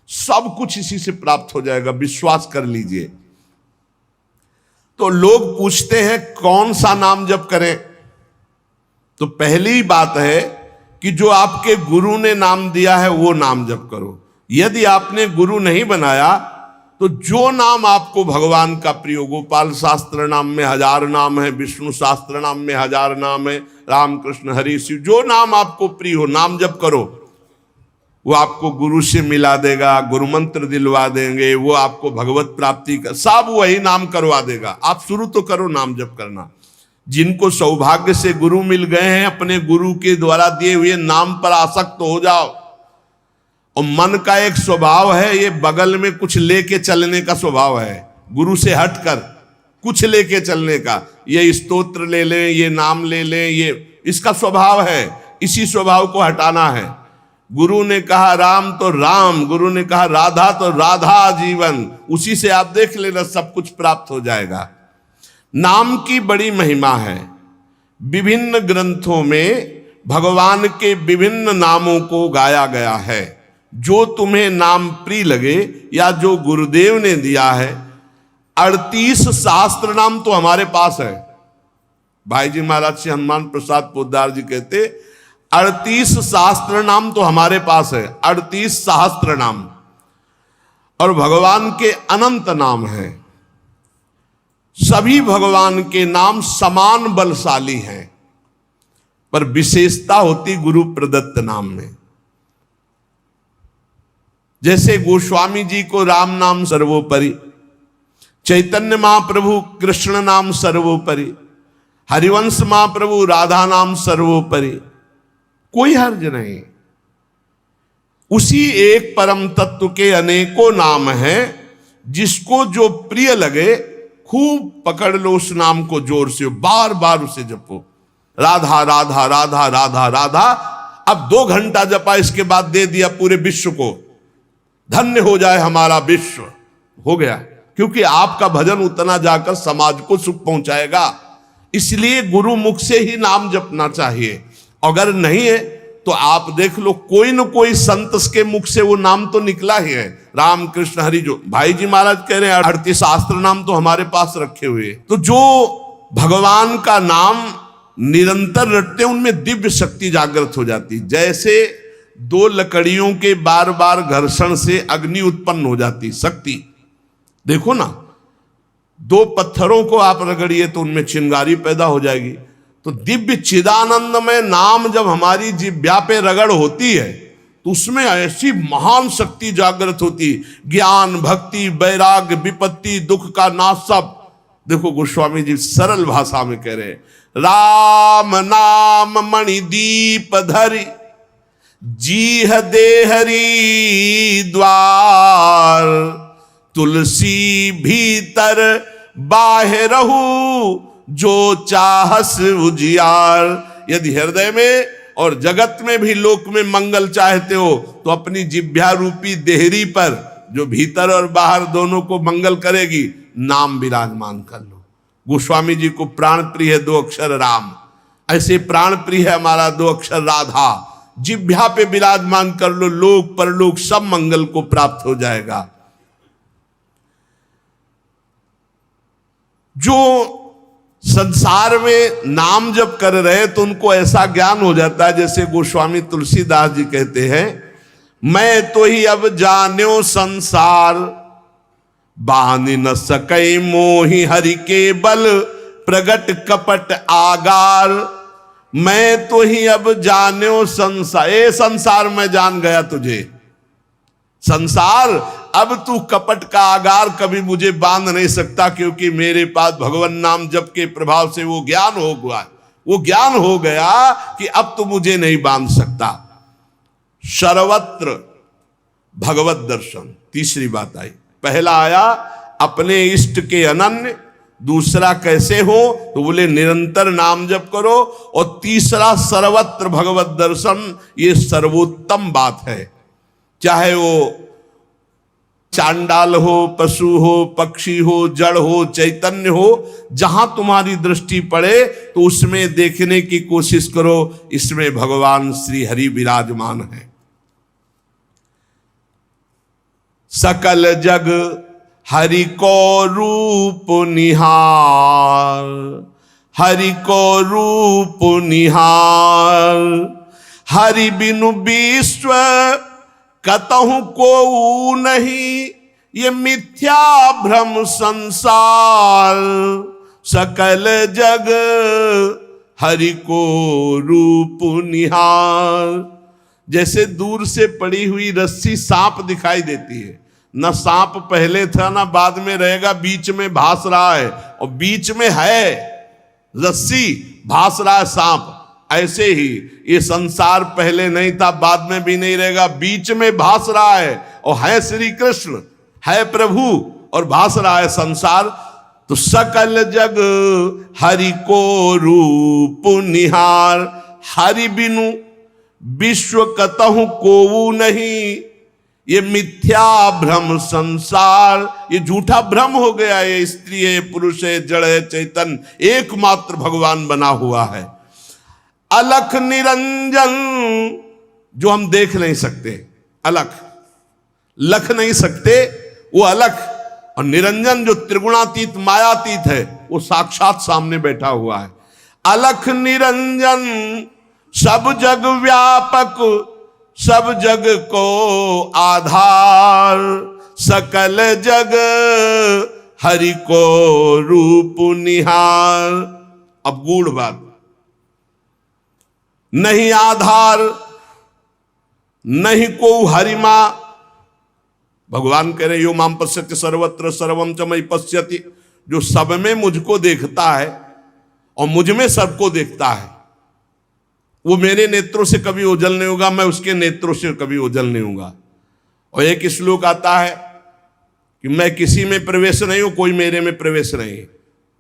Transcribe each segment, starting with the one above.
सब कुछ इसी से प्राप्त हो जाएगा, विश्वास कर लीजिए। तो लोग पूछते हैं कौन सा नाम जप करें, तो पहली बात है कि जो आपके गुरु ने नाम दिया है वो नाम जप करो। यदि आपने गुरु नहीं बनाया तो जो नाम आपको भगवान का प्रिय हो, गोपाल शास्त्र नाम में 1000 नाम है, विष्णु शास्त्र नाम में 1000 नाम है, राम कृष्ण हरि शिव, जो नाम आपको प्रिय हो नाम जप करो। वो आपको गुरु से मिला देगा, गुरु मंत्र दिलवा देंगे, वो आपको भगवत प्राप्ति का सब वही नाम करवा देगा। आप शुरू तो करो नाम जप करना। जिनको सौभाग्य से गुरु मिल गए हैं, अपने गुरु के द्वारा दिए हुए नाम पर आसक्त हो जाओ। और मन का एक स्वभाव है, ये बगल में कुछ लेके चलने का स्वभाव है, गुरु से हटकर कुछ लेके चलने का। ये स्तोत्र ले लें, ये नाम ले लें, ये इसका स्वभाव है। इसी स्वभाव को हटाना है। गुरु ने कहा राम तो राम, गुरु ने कहा राधा तो राधा जीवन, उसी से आप देख लेना सब कुछ प्राप्त हो जाएगा। नाम की बड़ी महिमा है। विभिन्न ग्रंथों में भगवान के विभिन्न नामों को गाया गया है। जो तुम्हें नाम प्रिय लगे या जो गुरुदेव ने दिया है। 38 शास्त्र नाम तो हमारे पास है। भाई जी महाराज श्री हनुमान प्रसाद पोद्दार जी कहते 38 शास्त्र नाम तो हमारे पास है, 38 सहस्त्र नाम। और भगवान के अनंत नाम हैं। सभी भगवान के नाम समान बलशाली हैं, पर विशेषता होती गुरु प्रदत्त नाम में। जैसे गोस्वामी जी को राम नाम सर्वोपरि, चैतन्य महाप्रभु कृष्ण नाम सर्वोपरि, हरिवंश महाप्रभु राधा नाम सर्वोपरि, कोई हर्ज नहीं। उसी एक परम तत्व के अनेकों नाम हैं। जिसको जो प्रिय लगे खूब पकड़ लो उस नाम को, जोर से बार बार उसे जपो। राधा राधा राधा राधा राधा। अब 2 घंटा जपा, इसके बाद दे दिया पूरे विश्व को, धन्य हो जाए हमारा विश्व, हो गया। क्योंकि आपका भजन उतना जाकर समाज को सुख पहुंचाएगा। इसलिए गुरु मुख से ही नाम जपना चाहिए। अगर नहीं है तो आप देख लो, कोई न कोई संत के मुख से वो नाम तो निकला ही है। राम कृष्ण हरि, जो भाई जी महाराज कह रहे हैं 38 शास्त्र नाम तो हमारे पास रखे हुए। तो जो भगवान का नाम निरंतर रटते उनमें दिव्य शक्ति जागृत हो जाती। जैसे 2 लकड़ियों के बार बार घर्षण से अग्नि उत्पन्न हो जाती शक्ति। देखो ना, 2 पत्थरों को आप रगड़िए तो उनमें चिंगारी पैदा हो जाएगी। तो दिव्य चिदानंद में नाम जब हमारी जिह्वा पे रगड़ होती है तो उसमें ऐसी महान शक्ति जागृत होती। ज्ञान भक्ति वैराग्य विपत्ति दुख का नाश सब। देखो गोस्वामी जी सरल भाषा में कह रहे हैं, राम नाम मणिदीप धरि जीह देहरी द्वार, तुलसी भीतर बाहरहु जो चाहस उजियार। यदि हृदय में और जगत में भी लोक में मंगल चाहते हो तो अपनी जिह्वा रूपी देहरी पर, जो भीतर और बाहर दोनों को मंगल करेगी, नाम विराजमान कर लो। गोस्वामी जी को प्राण प्रिय है 2 अक्षर राम, ऐसे प्राण प्रिय है हमारा 2 अक्षर राधा। जिह्वा पे विराजमान कर लो, लोक परलोक सब मंगल को प्राप्त हो जाएगा। जो संसार में नाम जब कर रहे तो उनको ऐसा ज्ञान हो जाता है, जैसे गोस्वामी तुलसीदास जी कहते हैं, मैं तो ही अब जान्यो संसार, बानी न सकई मोहि हरि के बल, प्रगट कपट आगार। मैं तो ही अब जान्यो संसार, ए संसार मैं जान गया तुझे। संसार अब तू कपट का आगार कभी मुझे बांध नहीं सकता, क्योंकि मेरे पास भगवान नाम जप के प्रभाव से वो ज्ञान हो गया। वो ज्ञान हो गया कि अब तो मुझे नहीं बांध सकता। सर्वत्र भगवत दर्शन, तीसरी बात आई। पहला आया अपने इष्ट के अनन्य, दूसरा कैसे हो तो बोले निरंतर नाम जप करो, और तीसरा सर्वत्र भगवत दर्शन। ये सर्वोत्तम बात है। चाहे वो चांडाल हो, पशु हो, पक्षी हो, जड़ हो, चैतन्य हो, जहां तुम्हारी दृष्टि पड़े तो उसमें देखने की कोशिश करो, इसमें भगवान श्री हरि विराजमान है। सकल जग हरि को रूप निहार, हरि को रूप निहार। हरि बिनु विश्व कतहु को नहीं, ये मिथ्या भ्रम संसार। सकल जग हरि को रूप निहार। जैसे दूर से पड़ी हुई रस्सी सांप दिखाई देती है, न सांप पहले था ना बाद में रहेगा, बीच में भास रहा है, और बीच में है रस्सी, भास रहा है सांप। ऐसे ही ये संसार पहले नहीं था, बाद में भी नहीं रहेगा, बीच में भास रहा है, और है श्री कृष्ण, है प्रभु, और भास रहा है संसार। तो सकल जग हरि को रूप निहार। हरि बिनु विश्व कतहु कोऊ नहीं, ये मिथ्या भ्रम संसार। ये झूठा भ्रम हो गया, ये स्त्री है, पुरुष है, जड़ है, चैतन एकमात्र भगवान बना हुआ है। अलख निरंजन, जो हम देख नहीं सकते, अलख लख नहीं सकते, वो अलख। और निरंजन जो त्रिगुणातीत मायातीत है, वो साक्षात सामने बैठा हुआ है। अलख निरंजन सब जग व्यापक, सब जग को आधार। सकल जग हरि को रूप निहार। अब गूढ़ बात, नहीं आधार नहीं को हरिमा। भगवान कह रहे यो माम पश्यति सर्वत्र सर्वम च मयि पश्यति। जो सब में मुझको देखता है और मुझ में सबको देखता है, वो मेरे नेत्रों से कभी ओझल नहीं होगा, मैं उसके नेत्रों से कभी ओझल नहीं होगा। और एक श्लोक आता है कि मैं किसी में प्रवेश नहीं हूं, कोई मेरे में प्रवेश नहीं।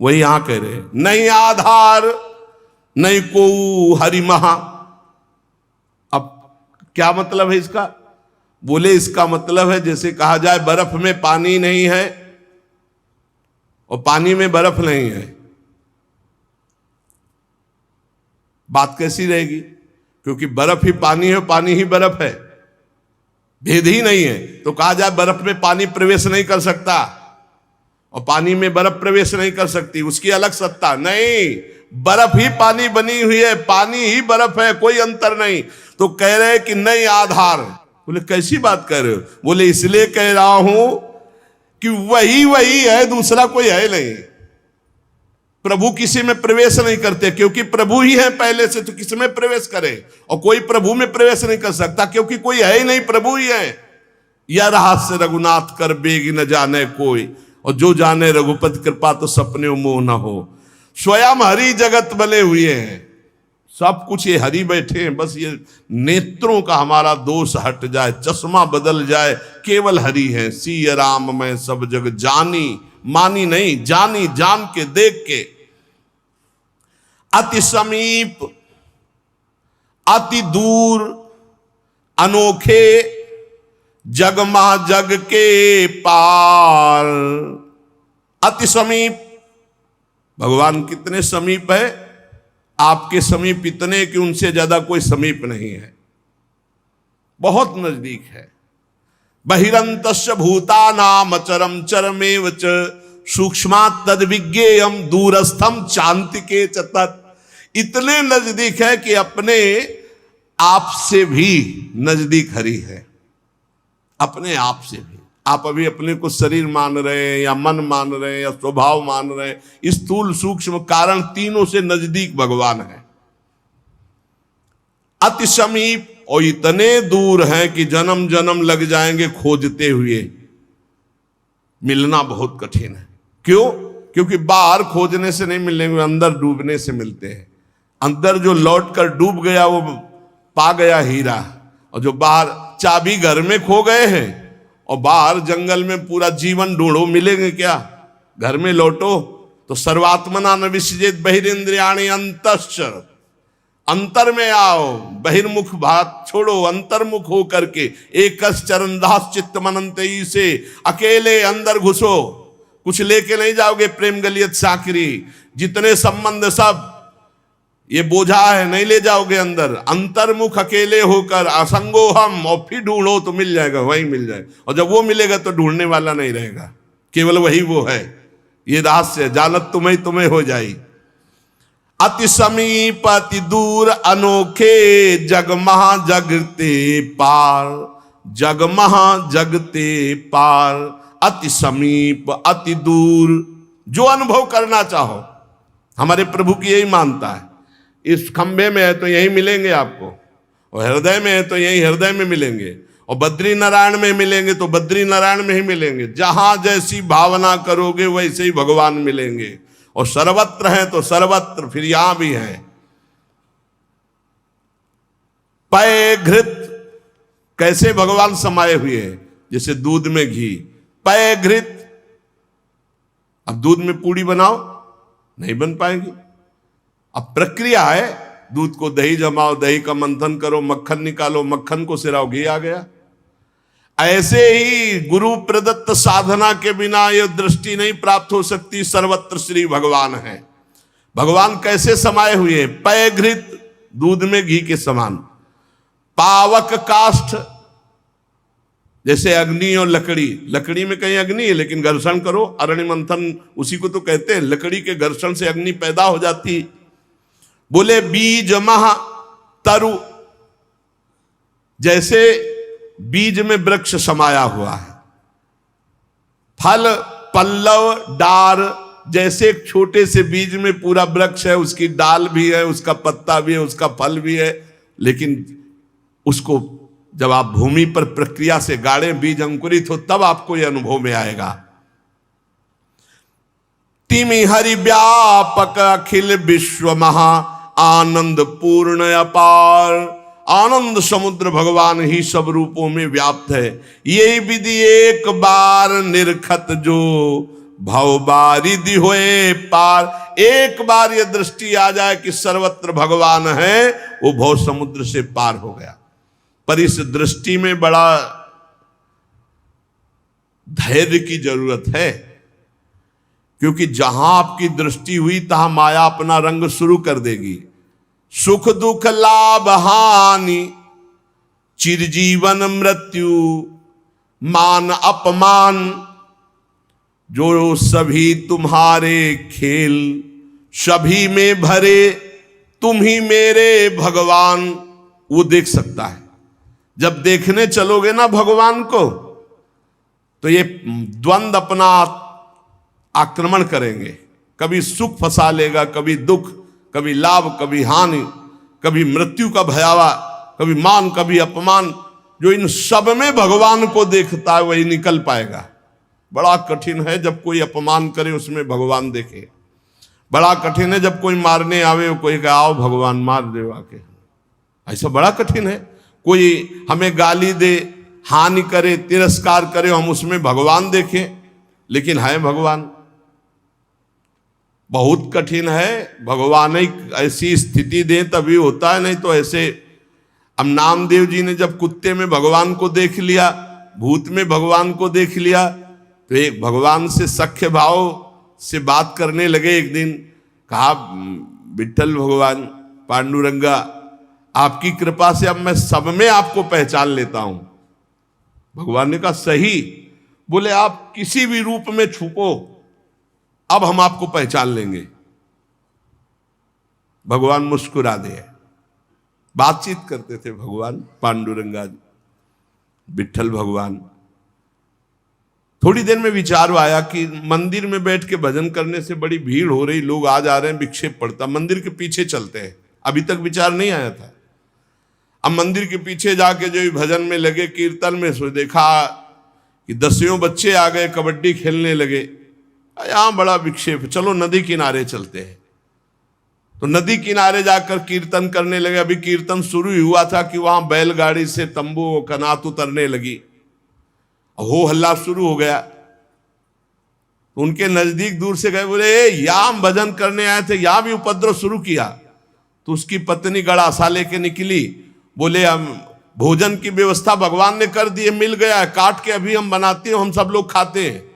वही यहां कह रहे हैं, नहीं आधार नहीं को हरि महा। अब क्या मतलब है इसका? बोले इसका मतलब है जैसे कहा जाए बर्फ में पानी नहीं है और पानी में बर्फ नहीं है, बात कैसी रहेगी? क्योंकि बर्फ ही पानी है, पानी ही बर्फ है, भेद ही नहीं है। तो कहा जाए बर्फ में पानी प्रवेश नहीं कर सकता और पानी में बर्फ प्रवेश नहीं कर सकती, उसकी अलग सत्ता नहीं। बर्फ ही पानी बनी हुई है, पानी ही बर्फ है, कोई अंतर नहीं। तो कह रहे कि नहीं आधार। बोले कैसी बात कर रहे हो? बोले इसलिए कह रहा हूं कि वही वही है, दूसरा कोई है नहीं। प्रभु किसी में प्रवेश नहीं करते क्योंकि प्रभु ही है पहले से, तो किसी में प्रवेश करे? और कोई प्रभु में प्रवेश नहीं कर सकता क्योंकि कोई है ही नहीं, प्रभु ही है। यह रहस्य रघुनाथ कर बेग न जाने कोई, और जो जाने रघुपति कृपा तो सपने मोह न हो। स्वयं हरि जगत बने हुए हैं, सब कुछ ये हरि बैठे हैं। बस ये नेत्रों का हमारा दोष हट जाए, चश्मा बदल जाए, केवल हरि है। सिय राम मैं सब जग जानी, मानी नहीं, जानी, जान के, देख के। अति समीप अति दूर अनोखे, जगमा जग के पार। अति समीप, भगवान कितने समीप है? आपके समीप इतने कि उनसे ज्यादा कोई समीप नहीं है, बहुत नजदीक है। बहिरंतस्य भूतानाम अचरम चरमेव च सूक्ष्मात् तद्विज्ञेयम दूरस्थम चान्तिके च तत्। इतने नजदीक है कि अपने आप से भी नजदीक हरि है, अपने आप से भी। आप अभी अपने को शरीर मान रहे हैं या मन मान रहे हैं या स्वभाव मान रहे हैं, स्थूल सूक्ष्म कारण तीनों से नजदीक भगवान है। अति समीप और इतने दूर हैं कि जन्म जन्म लग जाएंगे खोजते हुए, मिलना बहुत कठिन है। क्यों? क्योंकि बाहर खोजने से नहीं मिलेंगे, अंदर डूबने से मिलते हैं। अंदर जो लौट कर डूब गया वो पा गया हीरा, और जो बाहर चाबी घर में खो गए हैं और बाहर जंगल में पूरा जीवन ढूंढो, मिलेंगे क्या? घर में लौटो तो सर्वात्मना न विसृजेत बहिरिंद्रियाणि अंतश्चर। अंतर में आओ, बहिर्मुख बात छोड़ो, अंतर्मुख हो करके एक चरणदास चित्त मनंतई से अकेले अंदर घुसो। कुछ लेके नहीं जाओगे, प्रेम गलियत साकरी, जितने संबंध सब ये बोझा है, नहीं ले जाओगे अंदर। अंतर्मुख अकेले होकर असंगो हम, और फिर ढूंढो तो मिल जाएगा, वही मिल जाएगा। और जब वो मिलेगा तो ढूंढने वाला नहीं रहेगा, केवल वही वो है। ये रहस्य, जानत तुम्हें तुम्हें हो जाई। अति समीप अति दूर अनोखे, जग महा जगते पार, जग महा जगते पार। अति समीप अति दूर, जो अनुभव करना चाहो, हमारे प्रभु की यही मानता है। इस खंभे में है तो यही मिलेंगे आपको, और हृदय में है तो यही हृदय में मिलेंगे, और बद्री नारायण में मिलेंगे तो बद्री नारायण में ही मिलेंगे। जहां जैसी भावना करोगे वैसे ही भगवान मिलेंगे। और सर्वत्र है तो सर्वत्र, फिर यहां भी है। पय घृत, कैसे भगवान समाये हुए हैं, जैसे दूध में घी। पय घृत, अब दूध में पूड़ी बनाओ, नहीं बन पाएगी। अब प्रक्रिया है, दूध को दही जमाओ, दही का मंथन करो, मक्खन निकालो, मक्खन को सिराओ, घी आ गया। ऐसे ही गुरु प्रदत्त साधना के बिना यह दृष्टि नहीं प्राप्त हो सकती। सर्वत्र श्री भगवान है। भगवान कैसे समाये हुए हैं? पय घृत, दूध में घी के समान। पावक काष्ठ, जैसे अग्नि और लकड़ी। लकड़ी में कहीं अग्नि है, लेकिन घर्षण करो, अरण्य मंथन उसी को तो कहते हैं। लकड़ी के घर्षण से अग्नि पैदा हो जाती। बोले बीज महा तरु, जैसे बीज में वृक्ष समाया हुआ है। फल पल्लव डार, जैसे एक छोटे से बीज में पूरा वृक्ष है, उसकी डाल भी है, उसका पत्ता भी है, उसका फल भी है। लेकिन उसको जब आप भूमि पर प्रक्रिया से गाड़े, बीज अंकुरित हो, तब आपको यह अनुभव में आएगा। तिमि हरि व्यापक अखिल विश्व महा, आनंद पूर्ण अपार। आनंद समुद्र भगवान ही सब रूपों में व्याप्त है। यही विधि एक बार निरखत जो, भव बारिधि होए पार। एक बार यह दृष्टि आ जाए कि सर्वत्र भगवान है, वो भव समुद्र से पार हो गया। पर इस दृष्टि में बड़ा धैर्य की जरूरत है, क्योंकि जहां आपकी दृष्टि हुई तहां माया अपना रंग शुरू कर देगी। सुख दुख लाभ हानि, चिरजीवन मृत्यु, मान अपमान, जो सभी तुम्हारे खेल, सभी में भरे तुम ही मेरे भगवान। वो देख सकता है। जब देखने चलोगे ना भगवान को, तो ये द्वंद अपना आक्रमण करेंगे। कभी सुख फंसा लेगा, कभी दुख, कभी लाभ, कभी हानि, कभी मृत्यु का भयावा, कभी मान, कभी अपमान। जो इन सब में भगवान को देखता है वही निकल पाएगा। बड़ा कठिन है जब कोई अपमान करे उसमें भगवान देखे। बड़ा कठिन है जब कोई मारने आवे, कोई कहे आओ भगवान मार दे आके। ऐसा बड़ा कठिन है। कोई हमें गाली दे, हानि करे, तिरस्कार करे, हम उसमें भगवान देखें, लेकिन है भगवान। बहुत कठिन है। भगवान एक ऐसी स्थिति दे तभी होता है, नहीं तो ऐसे। अब नामदेव जी ने जब कुत्ते में भगवान को देख लिया, भूत में भगवान को देख लिया, तो एक भगवान से सख्य भाव से बात करने लगे। एक दिन कहा, विठ्ठल भगवान, पांडुरंगा, आपकी कृपा से अब मैं सब में आपको पहचान लेता हूं। भगवान ने कहा सही। बोले आप किसी भी रूप में छुपो, अब हम आपको पहचान लेंगे। भगवान मुस्कुरा दे। बातचीत करते थे भगवान पांडुरंगा जी, विठ्ठल भगवान। थोड़ी देर में विचार आया कि मंदिर में बैठ के भजन करने से बड़ी भीड़ हो रही, लोग आ जा रहे हैं, विक्षेप पड़ता, मंदिर के पीछे चलते हैं। अभी तक विचार नहीं आया था। अब मंदिर के पीछे जाके जो भजन में लगे, कीर्तन में, सो देखा कि 10 बच्चे आ गए, कबड्डी खेलने लगे। यहां बड़ा विक्षेप, चलो नदी किनारे चलते हैं। तो नदी किनारे जाकर कीर्तन करने लगे। अभी कीर्तन शुरू ही हुआ था कि वहां बैलगाड़ी से तंबू कनात उतरने लगी, हो हल्ला शुरू हो गया। तो उनके नजदीक दूर से गए, बोले यहां भजन करने आए थे, यहां भी उपद्रव शुरू किया। तो उसकी पत्नी गड़ासा लेके निकली। बोले हम भोजन की व्यवस्था भगवान ने कर दी है, मिल गया है, काट के अभी हम बनाते हैं, हम सब लोग खाते हैं।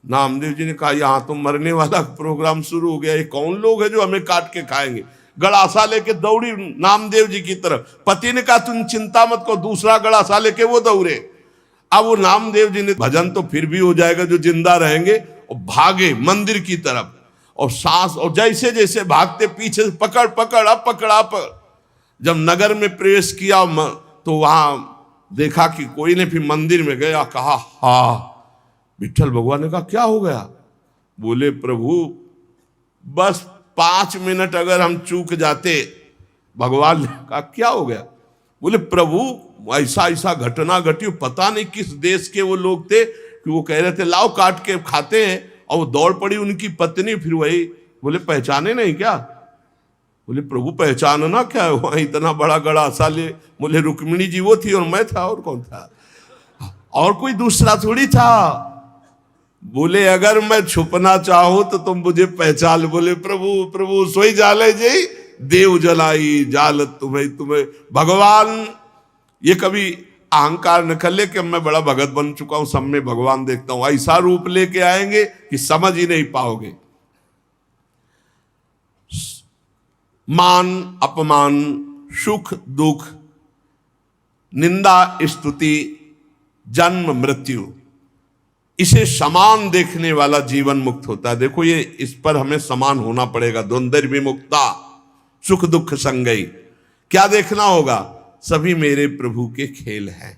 नामदेव जी ने कहा यहां तो मरने वाला प्रोग्राम शुरू हो गया, ये कौन लोग है जो हमें काट के खाएंगे। गड़ासा लेके दौड़ी नामदेव जी की तरफ। पति ने कहा तुम चिंता मत करो, दूसरा गड़ासा लेके वो दौड़े। अब वो नामदेव जी ने भजन तो फिर भी हो जाएगा जो जिंदा रहेंगे, और भागे मंदिर की तरफ। और सांस, और जैसे जैसे भागते पीछे से पकड़ पकड़ अब पकड़ा पकड़। जब नगर में प्रवेश किया तो वहां देखा कि कोई ने, फिर मंदिर में गया, कहा हाँ। विठल भगवान ने कहा क्या हो गया? बोले प्रभु बस 5 मिनट अगर हम चूक जाते। भगवान ने कहा क्या हो गया? बोले प्रभु ऐसा ऐसा घटना घटी, पता नहीं किस देश के वो लोग थे कि वो कह रहे थे लाओ काट के खाते हैं, और वो दौड़ पड़ी उनकी पत्नी। फिर वही बोले पहचाने नहीं क्या? बोले प्रभु पहचानना क्या है, वहां इतना बड़ा गड़ासा ले। बोले रुक्मिणी जी वो थी और मैं था, और कौन था? और कोई दूसरा थोड़ी था। बोले अगर मैं छुपना चाहूं तो तुम मुझे पहचान। बोले प्रभु प्रभु सोई जाले जी देव जलाई जालत तुम्हें तुम्हें। भगवान ये कभी अहंकार न कर ले कि मैं बड़ा भगत बन चुका हूं, सब में भगवान देखता हूं। ऐसा रूप लेके आएंगे कि समझ ही नहीं पाओगे। मान अपमान, सुख दुख, निंदा स्तुति, जन्म मृत्यु, इसे समान देखने वाला जीवन मुक्त होता है। देखो ये इस पर हमें समान होना पड़ेगा। द्वंद्व विमुक्ता, सुख दुख संगई। क्या देखना होगा? सभी मेरे प्रभु के खेल हैं,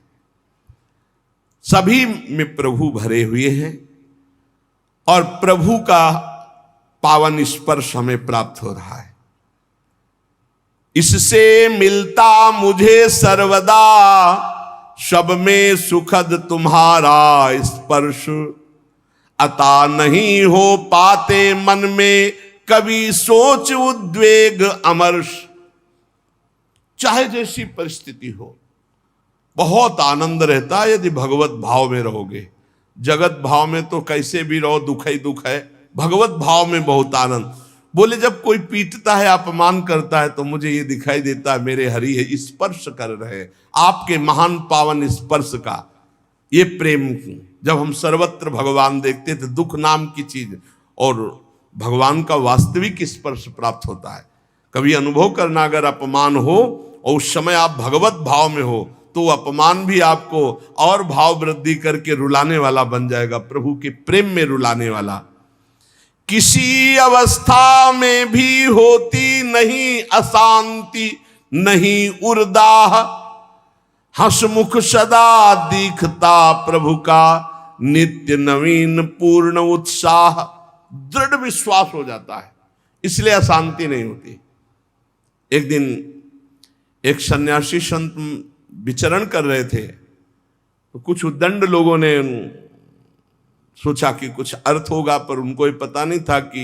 सभी में प्रभु भरे हुए हैं, और प्रभु का पावन स्पर्श हमें प्राप्त हो रहा है। इससे मिलता मुझे सर्वदा, सब में सुखद तुम्हारा स्पर्श। अता नहीं हो पाते मन में कभी सोच उद्वेग अमर्ष। चाहे जैसी परिस्थिति हो, बहुत आनंद रहता है यदि भगवत भाव में रहोगे। जगत भाव में तो कैसे भी रहो दुख ही दुख है, भगवत भाव में बहुत आनंद। बोले जब कोई पीटता है, अपमान करता है, तो मुझे ये दिखाई देता है मेरे हरि है स्पर्श कर रहे हैं, आपके महान पावन स्पर्श का ये प्रेम। जब हम सर्वत्र भगवान देखते थे, दुख नाम की चीज और भगवान का वास्तविक स्पर्श प्राप्त होता है। कभी अनुभव करना, अगर अपमान हो और उस समय आप भगवत भाव में हो, तो अपमान भी आपको और भाव वृद्धि करके रुलाने वाला बन जाएगा, प्रभु के प्रेम में रुलाने वाला। किसी अवस्था में भी होती नहीं अशांति, नहीं उर्दाह, हंसमुख सदा दिखता प्रभु का, नित्य नवीन पूर्ण उत्साह। दृढ़ विश्वास हो जाता है, इसलिए अशांति नहीं होती। एक दिन एक सन्यासी संत विचरण कर रहे थे, तो कुछ उद्दंड लोगों ने सोचा कि कुछ अर्थ होगा, पर उनको ये पता नहीं था कि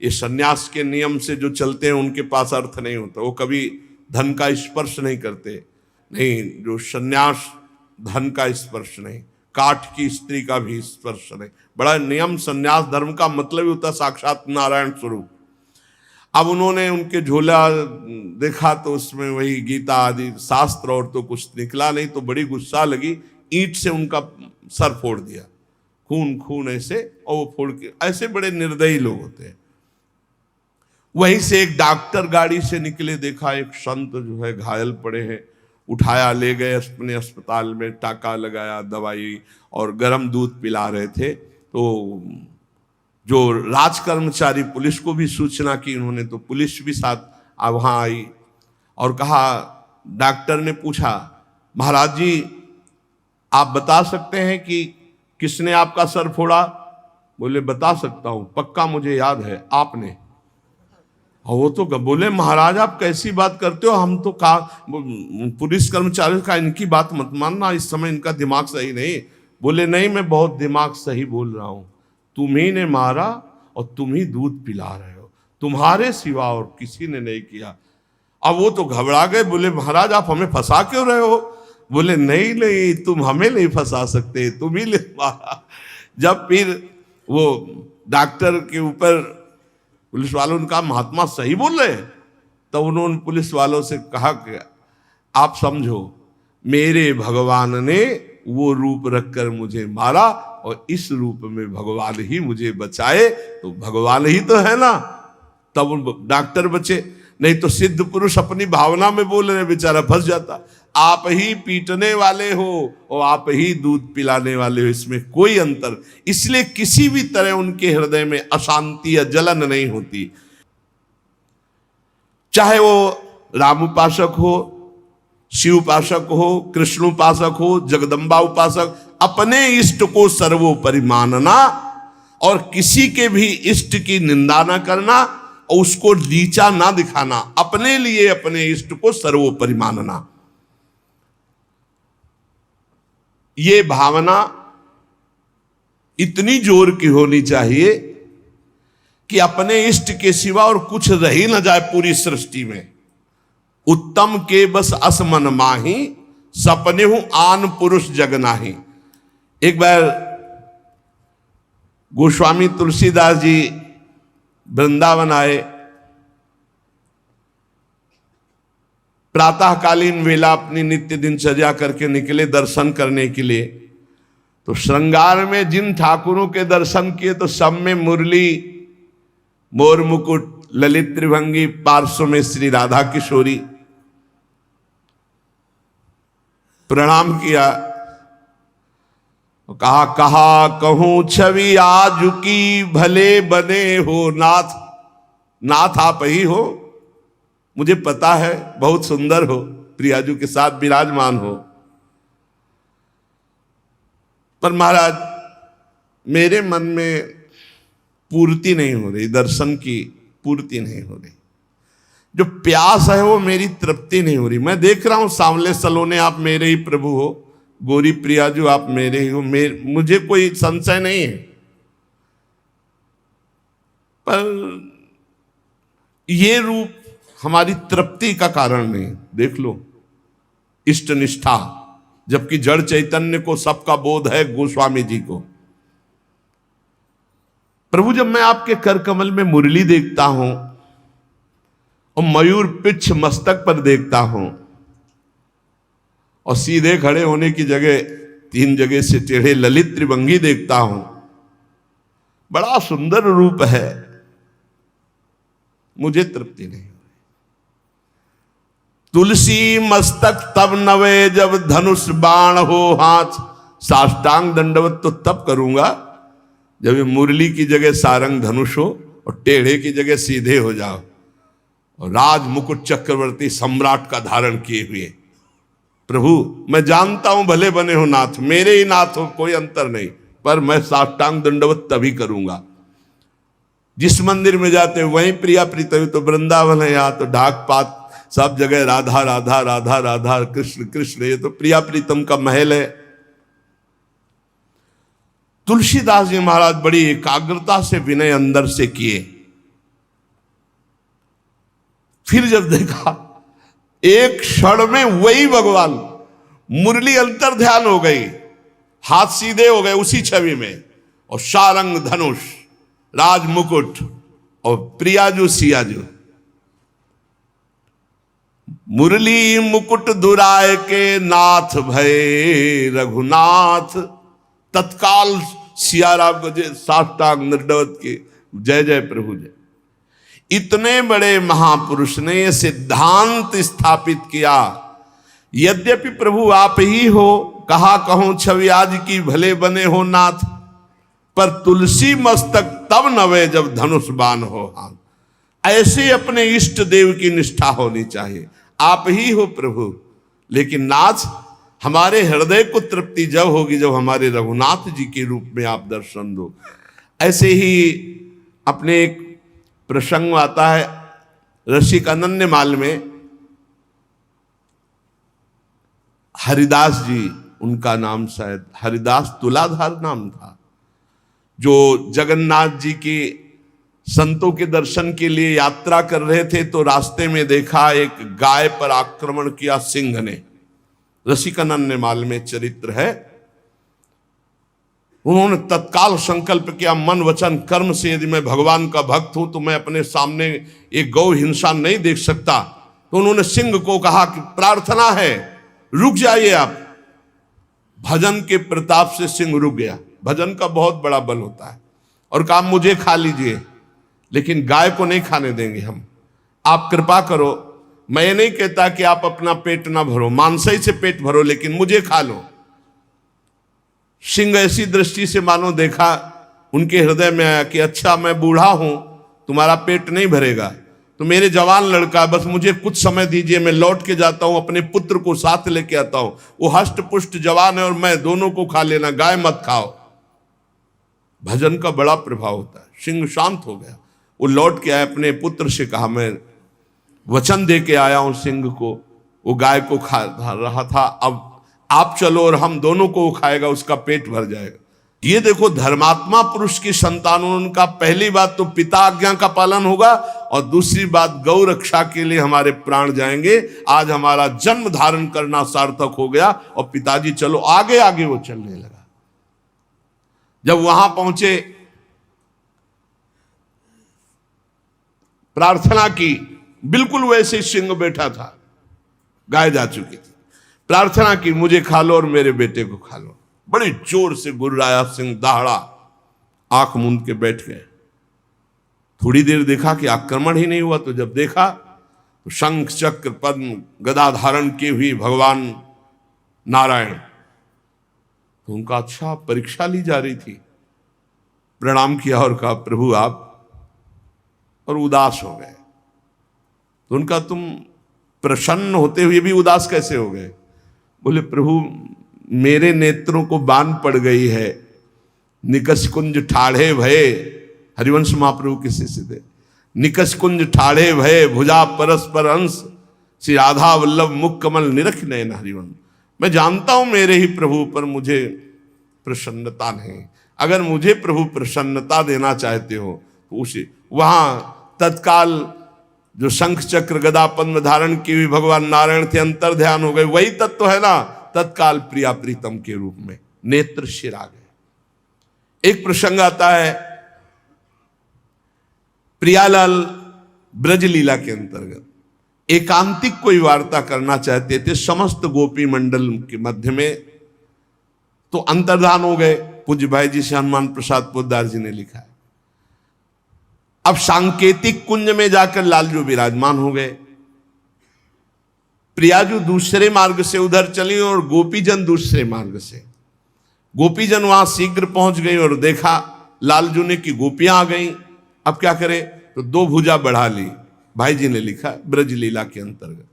ये सन्यास के नियम से जो चलते हैं उनके पास अर्थ नहीं होता। वो कभी धन का स्पर्श नहीं करते, नहीं, जो सन्यास धन का स्पर्श नहीं, काठ की स्त्री का भी स्पर्श नहीं। बड़ा नियम, सन्यास धर्म का मतलब ही होता साक्षात नारायण स्वरूप। अब उन्होंने उनके झोला देखा तो उसमें वही गीता आदि शास्त्र और तो कुछ निकला नहीं, तो बड़ी गुस्सा लगी, ईंट से उनका सर फोड़ दिया, खून खून ऐसे, और वो फोड़ के। ऐसे बड़े निर्दयी लोग होते हैं। वहीं से एक डॉक्टर गाड़ी से निकले, देखा एक संत जो है घायल पड़े हैं, उठाया ले गए अपने अस्पताल में, टाका लगाया, दवाई और गर्म दूध पिला रहे थे। तो जो राज कर्मचारी पुलिस को भी सूचना की उन्होंने, तो पुलिस भी साथ वहाँ आई और कहा, डॉक्टर ने पूछा महाराज जी आप बता सकते हैं कि किसने आपका सर फोड़ा? बोले बता सकता हूं, पक्का मुझे याद है आपने। और वो तो बोले महाराज आप कैसी बात करते हो, हम तो पुलिस कर्मचारी का इनकी बात मत मानना, इस समय इनका दिमाग सही नहीं। बोले नहीं, मैं बहुत दिमाग सही बोल रहा हूं, तुम्ही ने मारा और तुम ही दूध पिला रहे हो, तुम्हारे सिवा और किसी ने नहीं किया। अब वो तो घबरा गए, बोले महाराज आप हमें फंसा क्यों रहे हो? बोले नहीं नहीं, तुम हमें नहीं फंसा सकते, तुम ही ले मारा। जब फिर वो डॉक्टर के ऊपर पुलिस वालों ने कहा महात्मा सही बोल रहे हैं, तो उन्होंने पुलिस वालों से कहा कि आप समझो मेरे भगवान ने वो रूप रखकर मुझे मारा और इस रूप में भगवान ही मुझे बचाए, तो भगवान ही तो है ना। तब डॉक्टर बचे। नहीं तो सिद्ध पुरुष अपनी भावना में बोल रहे, बेचारा फंस जाता। आप ही पीटने वाले हो और आप ही दूध पिलाने वाले हो, इसमें कोई अंतर। इसलिए किसी भी तरह उनके हृदय में अशांति या जलन नहीं होती। चाहे वो राम उपासक हो, शिव उपासक हो, कृष्ण उपासक हो, जगदम्बा उपासक, अपने इष्ट को सर्वोपरि मानना और किसी के भी इष्ट की निंदा न करना और उसको नीचा ना दिखाना, अपने लिए अपने इष्ट को सर्वोपरि मानना, ये भावना इतनी जोर की होनी चाहिए कि अपने इष्ट के सिवा और कुछ रह ही न जाए पूरी सृष्टि में। उत्तम के बस असमन माही, सपने हूं आन पुरुष जग नाही। एक बार गोस्वामी तुलसीदास जी वृंदावन आए, प्रातःकालीन वेला अपनी नित्य दिनचर्या करके निकले दर्शन करने के लिए। तो श्रृंगार में जिन ठाकुरों के दर्शन किए तो सब में मुरली, मोर मुकुट, ललित त्रिभंगी, पार्श्व में श्री राधा किशोरी। प्रणाम किया, कहा कहा कहूं छवि आज की, भले बने हो नाथ। नाथ आप ही हो, मुझे पता है बहुत सुंदर हो, प्रियाजू के साथ विराजमान हो, पर महाराज मेरे मन में पूर्ति नहीं हो रही, दर्शन की पूर्ति नहीं हो रही। जो प्यास है वो मेरी तृप्ति नहीं हो रही। मैं देख रहा हूं सांवले सलोने आप मेरे ही प्रभु हो, गोरी प्रियाजू आप मेरे ही हो, मुझे कोई संशय नहीं है, पर ये रूप हमारी तृप्ति का कारण नहीं। देख लो इष्ट निष्ठा, जबकि जड़ चैतन्य को सबका बोध है, गोस्वामी जी को। प्रभु जब मैं आपके कर कमल में मुरली देखता हूं और मयूर पिच्छ मस्तक पर देखता हूं और सीधे खड़े होने की जगह 3 जगह से टेढ़े ललित त्रिभंगी देखता हूं, बड़ा सुंदर रूप है, मुझे तृप्ति नहीं। तुलसी मस्तक तब नवे जब धनुष बाण हो हाथ, साष्टांग दंडवत तो तब करूंगा जब ये मुरली की जगह सारंग धनुष हो और टेढ़े की जगह सीधे हो जाओ और राज मुकुट चक्रवर्ती सम्राट का धारण किए हुए। प्रभु मैं जानता हूं भले बने हो नाथ, मेरे ही नाथ हो, कोई अंतर नहीं, पर मैं साष्टांग दंडवत तभी करूंगा। जिस मंदिर में जाते वहीं प्रिया प्रीतम, तो वृंदावन है, यहाँ तो ढाक पात सब जगह राधा राधा राधा राधा, कृष्ण कृष्ण, ये तो प्रिया प्रीतम का महल है। तुलसीदास जी महाराज बड़ी एकाग्रता से विनय अंदर से किए। फिर जब देखा एक क्षण में वही भगवान, मुरली अंतर ध्यान हो गई, हाथ सीधे हो गए उसी छवि में, और सारंग धनुष, राज मुकुट और प्रियाजू सियाजू। मुरली मुकुट दुराय के नाथ भय रघुनाथ, तत्काल सियाराम को साष्टांग दंडवत के जय जय प्रभु जय। इतने बड़े महापुरुष ने यह सिद्धांत स्थापित किया, यद्यपि प्रभु आप ही हो, कहा कहूं छवि आज की, भले बने हो नाथ, पर तुलसी मस्तक तब नवे जब धनुष बाण हो हाथ। ऐसे अपने इष्ट देव की निष्ठा होनी चाहिए। आप ही हो प्रभु, लेकिन नाथ हमारे हृदय को तृप्ति जब होगी जब हमारे रघुनाथ जी के रूप में आप दर्शन दो। ऐसे ही अपने एक प्रसंग आता है रसिक अनन्यमाल में, हरिदास जी उनका नाम, शायद हरिदास तुलाधार नाम था, जो जगन्नाथ जी के संतों के दर्शन के लिए यात्रा कर रहे थे, तो रास्ते में देखा एक गाय पर आक्रमण किया सिंह ने। रसिकानंद में चरित्र है। उन्होंने तत्काल संकल्प किया, मन वचन कर्म से यदि मैं भगवान का भक्त हूं तो मैं अपने सामने एक गौ हिंसा नहीं देख सकता। तो उन्होंने सिंह को कहा कि प्रार्थना है रुक जाइए आप। भजन के प्रताप से सिंह रुक गया। भजन का बहुत बड़ा बल होता है। और कहा मुझे खा लीजिए, लेकिन गाय को नहीं खाने देंगे हम। आप कृपा करो, मैं ये नहीं कहता कि आप अपना पेट ना भरो, मांसाई से पेट भरो, लेकिन मुझे खा लो। सिंह ऐसी दृष्टि से मानो देखा, उनके हृदय में आया कि अच्छा मैं बूढ़ा हूं, तुम्हारा पेट नहीं भरेगा, तो मेरे जवान लड़का, बस मुझे कुछ समय दीजिए, मैं लौट के जाता हूं, अपने पुत्र को साथ लेके आता हूं, वो हष्ट पुष्ट जवान है और मैं, दोनों को खा लेना, गाय मत खाओ। भजन का बड़ा प्रभाव होता है। सिंह शांत हो गया, वो लौट के आया, अपने पुत्र से कहा मैं वचन दे के आया हूं सिंह को, वो गाय को खा रहा था, अब आप चलो और हम दोनों को खाएगा, उसका पेट भर जाएगा। ये देखो, धर्मात्मा पुरुष की संतान, उनका पहली बात तो पिता आज्ञा का पालन होगा, और दूसरी बात गौ रक्षा के लिए हमारे प्राण जाएंगे। आज हमारा जन्म धारण करना सार्थक हो गया, और पिताजी चलो आगे आगे वो चलने लगा। जब वहां पहुंचे, प्रार्थना की, बिल्कुल वैसे सिंह बैठा था, गाय जा चुकी थी, प्रार्थना की मुझे खा लो और मेरे बेटे को खा लो। बड़ी जोर से गुर्राया सिंह, दहाड़ा, आंख मूंद के बैठ गए। थोड़ी देर देखा कि आक्रमण ही नहीं हुआ, तो जब देखा तो शंख चक्र पद्म गदा धारण की हुई भगवान नारायण, तो उनका अच्छा परीक्षा ली जा रही थी। प्रणाम किया और कहा प्रभु आप, और उदास हो गए। तो उनका तुम प्रसन्न होते हुए भी उदास कैसे हो गए? बोले प्रभु मेरे नेत्रों को बान पड़ गई है, निकस कुंज ठाढ़े भये, हरिवंश महाप्रभु के शिष्य थे, निकस कुंज ठाढ़े भये भुजा परस्पर अंश, श्री राधा वल्लभ मुख कमल निरख नयन हरिवंश। मैं जानता हूं मेरे ही प्रभु पर मुझे प्रसन्नता नहीं, अगर मुझे प्रभु प्रसन्नता देना चाहते हो तो उसे, वहां तत्काल जो शंख चक्र गदा पद्म धारण की हुई भगवान नारायण थे, अंतर ध्यान हो गए, वही तत्व है ना, तत्काल प्रिया प्रीतम के रूप में नेत्र शिर आ गए। एक प्रसंग आता है प्रियालाल ब्रज लीला के अंतर्गत, एकांतिक कोई वार्ता करना चाहते थे समस्त गोपी मंडल के मध्य में, तो अंतर्धान हो गए। पूज्य भाई जी से हनुमान प्रसाद पोद्दार जी ने लिखा है। अब सांकेतिक कुंज में जाकर लालजू विराजमान हो गए, प्रियाजू दूसरे मार्ग से उधर चली और गोपीजन दूसरे मार्ग से। गोपीजन वहां शीघ्र पहुंच गई और देखा लालजू ने कि गोपियां आ गई। अब क्या करे, तो दो भुजा बढ़ा ली। भाई जी ने लिखा ब्रज लीला के अंतर्गत,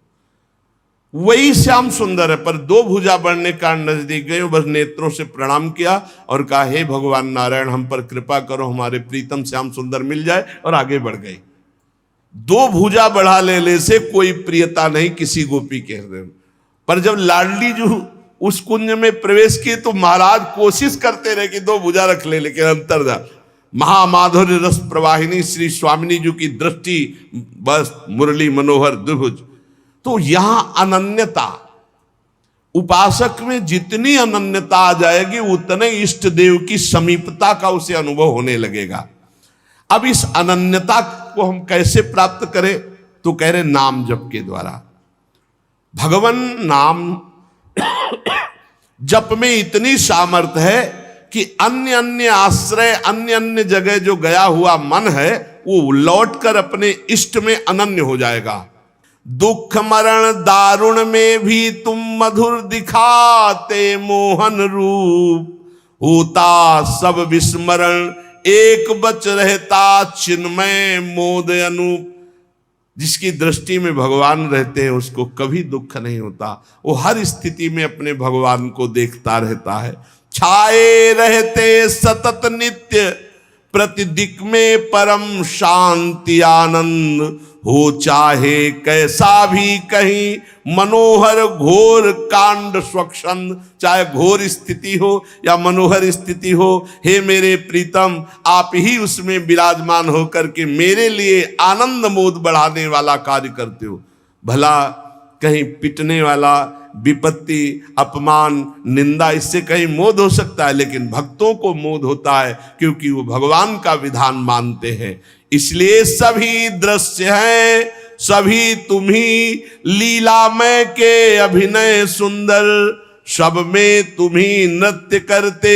वही श्याम सुंदर है, पर दो भुजा बढ़ने का नजदीक गए, बस नेत्रों से प्रणाम किया और कहा हे भगवान नारायण हम पर कृपा करो, हमारे प्रीतम श्याम सुंदर मिल जाए, और आगे बढ़ गई। दो भुजा बढ़ा ले से कोई प्रियता नहीं किसी गोपी के हृदय में। पर जब लाडली जो उस कुंज में प्रवेश किए तो महाराज कोशिश करते रहे कि दो भुजा रख ले, लेकिन अंतर्धा महामाधुर्य रस प्रवाहिनी श्री स्वामिनी जी की दृष्टि, बस मुरली मनोहर द्विभुज। तो यहां अनन्यता, उपासक में जितनी अनन्यता आ जाएगी उतने इष्ट देव की समीपता का उसे अनुभव होने लगेगा। अब इस अनन्यता को हम कैसे प्राप्त करें, तो कह रहे नाम जप के द्वारा। भगवान नाम जप में इतनी सामर्थ्य है कि अन्य अन्य आश्रय, अन्य अन्य जगह जो गया हुआ मन है वो लौटकर अपने इष्ट में अनन्य हो जाएगा। दुख मरण दारुण में भी तुम मधुर दिखाते मोहन रूप, होता सब विस्मरण एक बच रहता चिन्मय मोद अनूप। जिसकी दृष्टि में भगवान रहते हैं उसको कभी दुख नहीं होता, वो हर स्थिति में अपने भगवान को देखता रहता है। छाए रहते सतत नित्य प्रतिदिक में परम शांति आनंद, हो चाहे कैसा भी कहीं मनोहर घोर कांड स्वच्छंद। चाहे घोर स्थिति हो या मनोहर स्थिति हो, हे मेरे प्रीतम आप ही उसमें विराजमान होकर के मेरे लिए आनंद मोद बढ़ाने वाला कार्य करते हो। भला कहीं पिटने वाला, विपत्ति, अपमान, निंदा, इससे कहीं मोद हो सकता है, लेकिन भक्तों को मोद होता है क्योंकि वो भगवान का विधान मानते हैं। इसलिए सभी दृश्य हैं, सभी तुम्ही लीलामय के अभिनय सुंदर, सब में तुम्ही नृत्य करते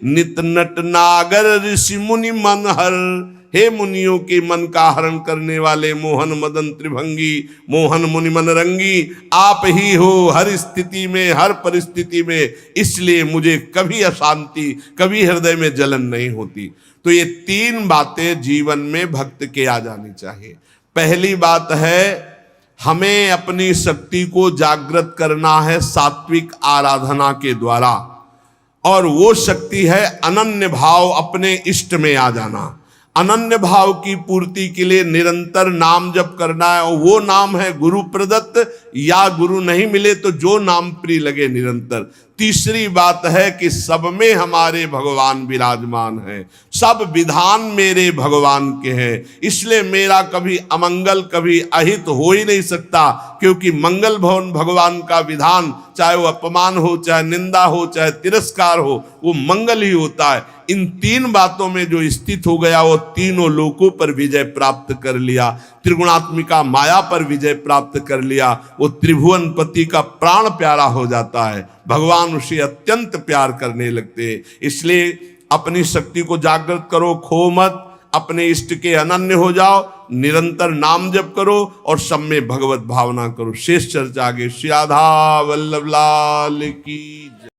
नित नट नागर ऋषि मुनि मनहर। हे मुनियों के मन का हरण करने वाले मोहन मदन त्रिभंगी, मोहन मुनि मन रंगी, आप ही हो हर स्थिति में, हर परिस्थिति में, इसलिए मुझे कभी अशांति, कभी हृदय में जलन नहीं होती। तो ये 3 बातें जीवन में भक्त के आ जानी चाहिए। पहली बात है, हमें अपनी शक्ति को जागृत करना है सात्विक आराधना के द्वारा, और वो शक्ति है अनन्य भाव, अपने इष्ट में आ जाना। अनन्य भाव की पूर्ति के लिए निरंतर नाम जप करना है, और वो नाम है गुरु प्रदत्त, या गुरु नहीं मिले तो जो नाम प्रिय लगे निरंतर। तीसरी बात है कि सब में हमारे भगवान विराजमान हैं, सब विधान मेरे भगवान के हैं, इसलिए मेरा कभी अमंगल, कभी अहित हो ही नहीं सकता, क्योंकि मंगल भवन भगवान का विधान, चाहे वो अपमान हो, चाहे निंदा हो, चाहे तिरस्कार हो, वो मंगल ही होता है। इन 3 बातों में जो स्थित हो गया, वो तीनों लोकों पर विजय प्राप्त कर लिया, त्रिगुणात्मिका माया पर विजय प्राप्त कर लिया, वो त्रिभुवन पति का प्राण प्यारा हो जाता है, भगवान उसे अत्यंत प्यार करने लगते हैं। इसलिए अपनी शक्ति को जागृत करो, खो मत, अपने इष्ट के अनन्य हो जाओ, निरंतर नाम जप करो और सब में भगवत भावना करो। शेष चर्चा आगे। श्री राधा वल्लभ लाल की जय।